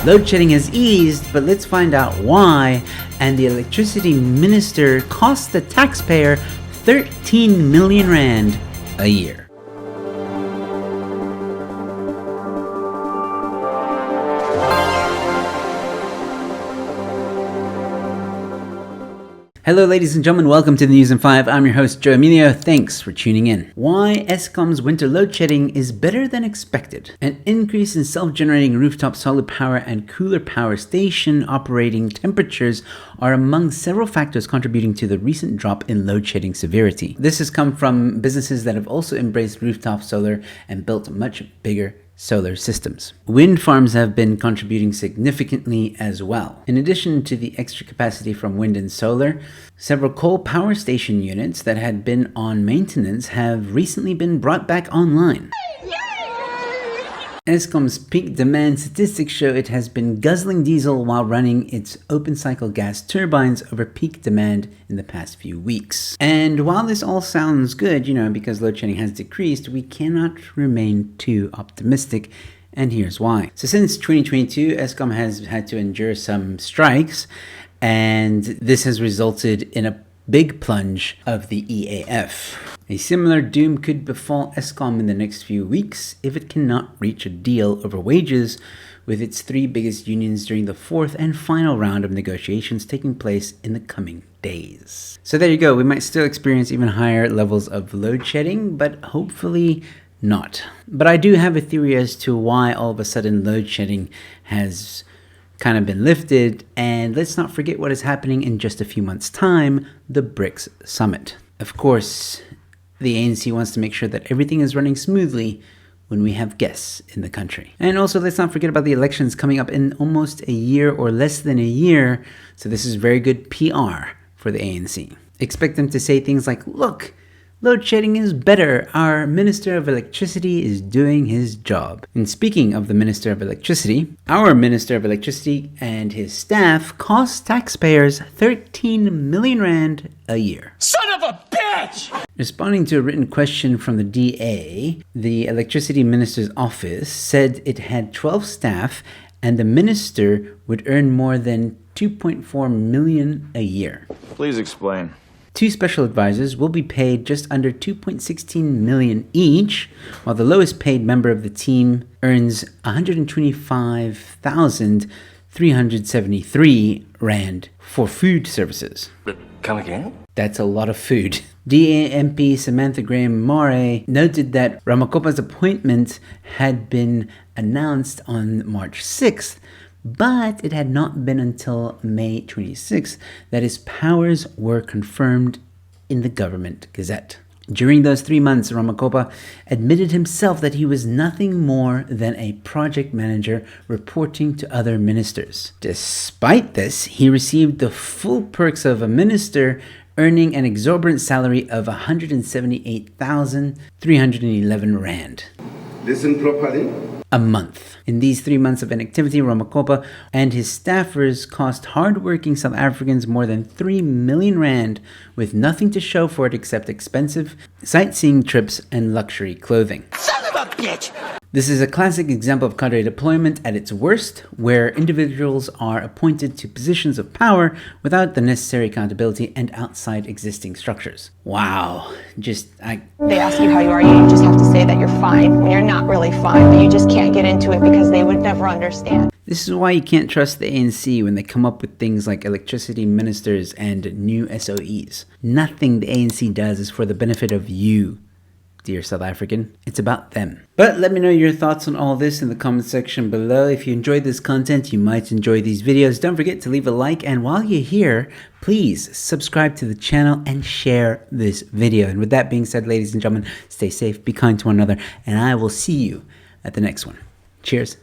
Load shedding has eased, but let's find out why. And the electricity minister costs the taxpayer 13 million rand a year. Hello ladies and gentlemen, welcome to the News in 5. I'm your host Joe Emilio. Thanks for tuning in. Why Eskom's winter load shedding is better than expected. An increase in self-generating rooftop solar power and cooler power station operating temperatures are among several factors contributing to the recent drop in load shedding severity. This has come from businesses that have also embraced rooftop solar and built much bigger solar systems. Wind farms have been contributing significantly as well. In addition to the extra capacity from wind and solar, several coal power station units that had been on maintenance have recently been brought back online. Eskom's peak demand statistics show it has been guzzling diesel while running its open cycle gas turbines over peak demand in the past few weeks. And while this all sounds good, because load shedding has decreased, we cannot remain too optimistic. And here's why. So since 2022, Eskom has had to endure some strikes, and this has resulted in a big plunge of the EAF. A similar doom could befall Eskom in the next few weeks if it cannot reach a deal over wages with its three biggest unions during the fourth and final round of negotiations taking place in the coming days. So there you go. We might still experience even higher levels of load shedding, but hopefully not. But I do have a theory as to why all of a sudden load shedding has kind of been lifted, and let's not forget what is happening in just a few months' time, the BRICS summit. Of course, the ANC wants to make sure that everything is running smoothly when we have guests in the country. And also, let's not forget about the elections coming up in almost a year or less than a year, so this is very good PR for the ANC. Expect them to say things like, look, load shedding is better. Our Minister of Electricity is doing his job. And speaking of the Minister of Electricity, our Minister of Electricity and his staff cost taxpayers 13 million rand a year. Son of a bitch! Responding to a written question from the DA, the Electricity Minister's office said it had 12 staff and the minister would earn more than 2.4 million a year. Please explain. Two special advisors will be paid just under 2.16 million each, while the lowest paid member of the team earns 125,373 rand for food services. Come again? That's a lot of food. DA MP Samantha Graham Mare noted that Ramokgopa's appointment had been announced on March 6th, but it had not been until May 26th that his powers were confirmed in the government gazette. During those 3 months, Ramokgopa admitted himself that he was nothing more than a project manager reporting to other ministers. Despite this, he received the full perks of a minister, earning an exorbitant salary of 178,311 rand. Listen properly. A month. In these 3 months of inactivity, Ramokgopa and his staffers cost hard-working South Africans more than 3 million rand with nothing to show for it except expensive sightseeing trips and luxury clothing. Son of a bitch! This is a classic example of cadre deployment at its worst, where individuals are appointed to positions of power without the necessary accountability and outside existing structures. Wow. They ask you how you are, you just have to say that you're fine when you're not really fine, but you just can't get into it because they would never understand. This is why you can't trust the ANC when they come up with things like electricity ministers and new SOEs. Nothing the ANC does is for the benefit of you, dear South African. It's about them. But let me know your thoughts on all this in the comment section below. If you enjoyed this content, you might enjoy these videos. Don't forget to leave a like, and while you're here, please subscribe to the channel and share this video. And with that being said, ladies and gentlemen, stay safe, be kind to one another, and I will see you at the next one. Cheers.